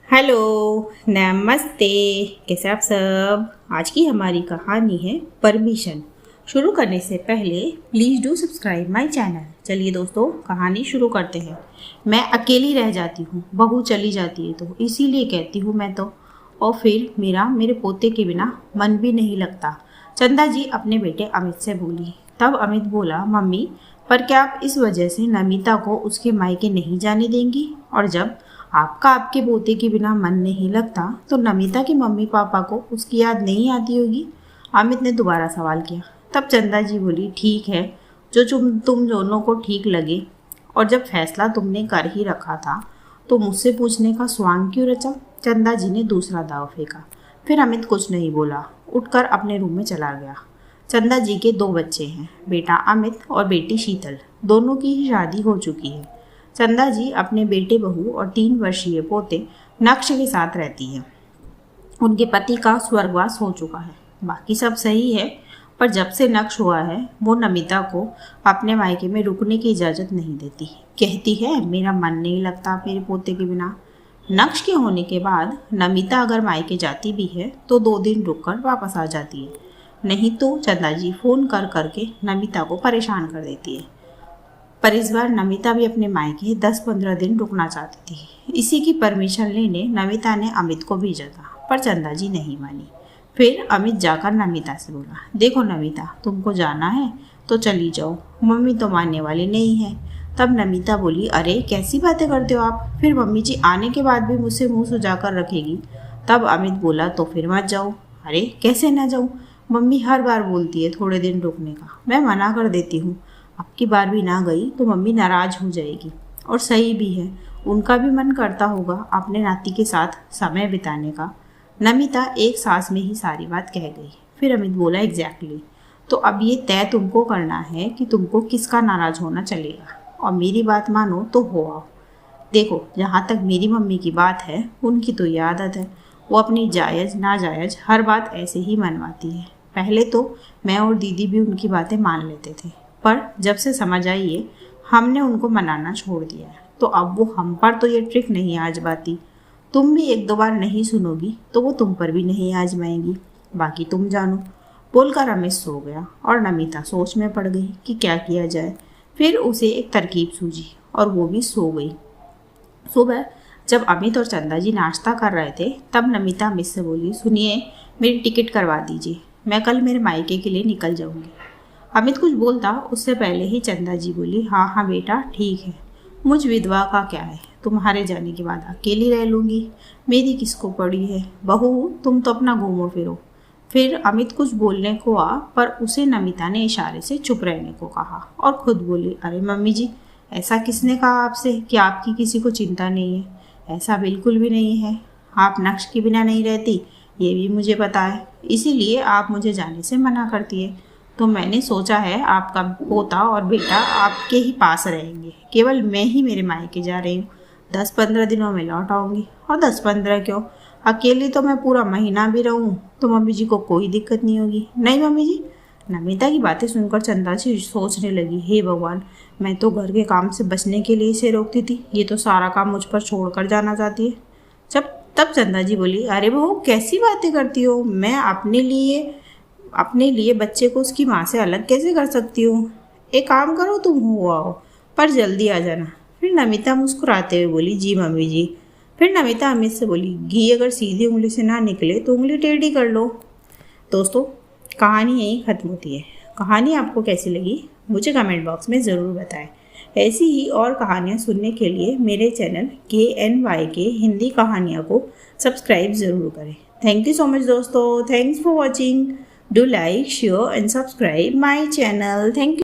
Hello, नमस्ते। कैसे आप सब। आज की हमारी कहानी है परमिशन। शुरू करने से पहले please do subscribe my channel. चलिए दोस्तों, कहानी शुरू करते हैं। मैं अकेली रह जाती हूँ, बहू चली जाती है तो इसीलिए कहती हूँ मैं तो। और फिर मेरे पोते के बिना मन भी नहीं लगता। चंदा जी अपने बेटे अमित से बोली। तब अमित बोला, मम्मी पर क्या आप इस वजह से नमिता को उसके मायके नहीं जाने देंगी? और जब आपका आपके पोते के बिना मन नहीं लगता तो नमिता के मम्मी पापा को उसकी याद नहीं आती होगी? अमित ने दोबारा सवाल किया। तब चंदा जी बोली, ठीक है, जो तुम दोनों को ठीक लगे। और जब फैसला तुमने कर ही रखा था तो मुझसे पूछने का स्वांग क्यों रचा? चंदा जी ने दूसरा दाव फेंका। फिर अमित कुछ नहीं बोला, उठकर अपने रूम में चला गया। चंदा जी के 2 बच्चे हैं, बेटा अमित और बेटी शीतल। दोनों की ही शादी हो चुकी है। चंदा जी अपने बेटे बहू और 3 वर्षीय पोते नक्श के साथ रहती है। उनके पति का स्वर्गवास हो चुका है। बाकी सब सही है, पर जब से नक्श हुआ है वो नमिता को अपने मायके में रुकने की इजाज़त नहीं देती। कहती है, मेरा मन नहीं लगता मेरे पोते के बिना। नक्श के होने के बाद नमिता अगर मायके जाती भी है तो 2 दिन रुककर वापस आ जाती है। नहीं तो चंदा जी फ़ोन कर करके नमिता को परेशान कर देती है। पर इस बार नमिता भी अपने मायके 10-15 दिन रुकना चाहती थी। इसी की परमिशन लेने नमिता ने अमित को भेजा था, पर चंदा जी नहीं मानी। फिर अमित जाकर नमिता से बोला, देखो नमिता, तुमको जाना है तो चली जाओ, मम्मी तो मानने वाली नहीं है। तब नमिता बोली, अरे कैसी बातें करते हो आप, फिर मम्मी जी आने के बाद भी मुझसे मुँह सुझाकर रखेगी। तब अमित बोला, तो फिर मत जाओ। अरे कैसे ना जाऊँ, मम्मी हर बार बोलती है थोड़े दिन रुकने का, मैं मना कर देती हूँ। अब की बार भी ना गई तो मम्मी नाराज़ हो जाएगी। और सही भी है, उनका भी मन करता होगा अपने नाती के साथ समय बिताने का। नमिता एक सांस में ही सारी बात कह गई। फिर अमित बोला, एग्जैक्टली, तो अब ये तय तुमको करना है कि तुमको किसका नाराज़ होना चलेगा। और मेरी बात मानो तो हो आओ। देखो, जहाँ तक मेरी मम्मी की बात है, उनकी तो ये आदत है, वो अपनी जायज़ नाजायज़ हर बात ऐसे ही मनवाती है। पहले तो मैं और दीदी भी उनकी बातें मान लेते थे, पर जब से समझ आई है हमने उनको मनाना छोड़ दिया है। तो अब वो हम पर तो ये ट्रिक नहीं आजमाती। तुम भी 1-2 बार नहीं सुनोगी तो वो तुम पर भी नहीं आजमाएंगी। बाकी तुम जानो। बोलकर रमेश सो गया और नमिता सोच में पड़ गई कि क्या किया जाए। फिर उसे एक तरकीब सूझी और वो भी सो गई। सुबह जब अमित और चंदा जी नाश्ता कर रहे थे तब नमिता अमित से बोली, सुनिए, मेरी टिकट करवा दीजिए, मैं कल मेरे मायके के लिए निकल जाऊँगी। अमित कुछ बोलता उससे पहले ही चंदा जी बोली, हाँ हाँ बेटा, ठीक है, मुझ विधवा का क्या है, तुम्हारे जाने के बाद अकेली रह लूँगी, मेरी किसको पड़ी है, बहू तुम तो अपना घूमो फिरो। फिर अमित कुछ बोलने को आ, पर उसे नमिता ने इशारे से चुप रहने को कहा और खुद बोली, अरे मम्मी जी, ऐसा किसने कहा आपसे कि आपकी किसी को चिंता नहीं है? ऐसा बिल्कुल भी नहीं है। आप नक्श के बिना नहीं रहती, ये भी मुझे पता है, इसीलिए आप मुझे जाने से मना करती है। तो मैंने सोचा है आपका पोता और बेटा आपके ही पास रहेंगे, केवल मैं ही मेरे मायके जा रही हूँ। 10-15 दिनों में लौट आऊँगी। और 10-15 क्यों, अकेली तो मैं पूरा महीना भी रहूँ तो मम्मी जी को कोई दिक्कत नहीं होगी। नहीं मम्मी जी। नमिता की बातें सुनकर चंदा जी सोचने लगी, हे भगवान, मैं तो घर के काम से बचने के लिए इसे रोकती थी, ये तो सारा काम मुझ पर छोड़ कर जाना चाहती है। तब चंदा जी बोली, अरे बहू कैसी बातें करती हो, मैं अपने लिए बच्चे को उसकी माँ से अलग कैसे कर सकती हूँ? एक काम करो, तुम हो आओ, पर जल्दी आ जाना। फिर नमिता मुस्कुराते हुए बोली, जी मम्मी जी। फिर नमिता अमित से बोली, घी अगर सीधी उंगली से ना निकले तो उंगली टेढ़ी कर लो। दोस्तों, कहानी यहीं ख़त्म होती है। कहानी आपको कैसी लगी मुझे कमेंट बॉक्स में ज़रूर बताएं। ऐसी ही और कहानियाँ सुनने के लिए मेरे चैनल KNYK हिंदी कहानियाँ को सब्सक्राइब ज़रूर करें। थैंक यू सो मच दोस्तों, thanks for watching. Do like, share and subscribe my channel. Thank you.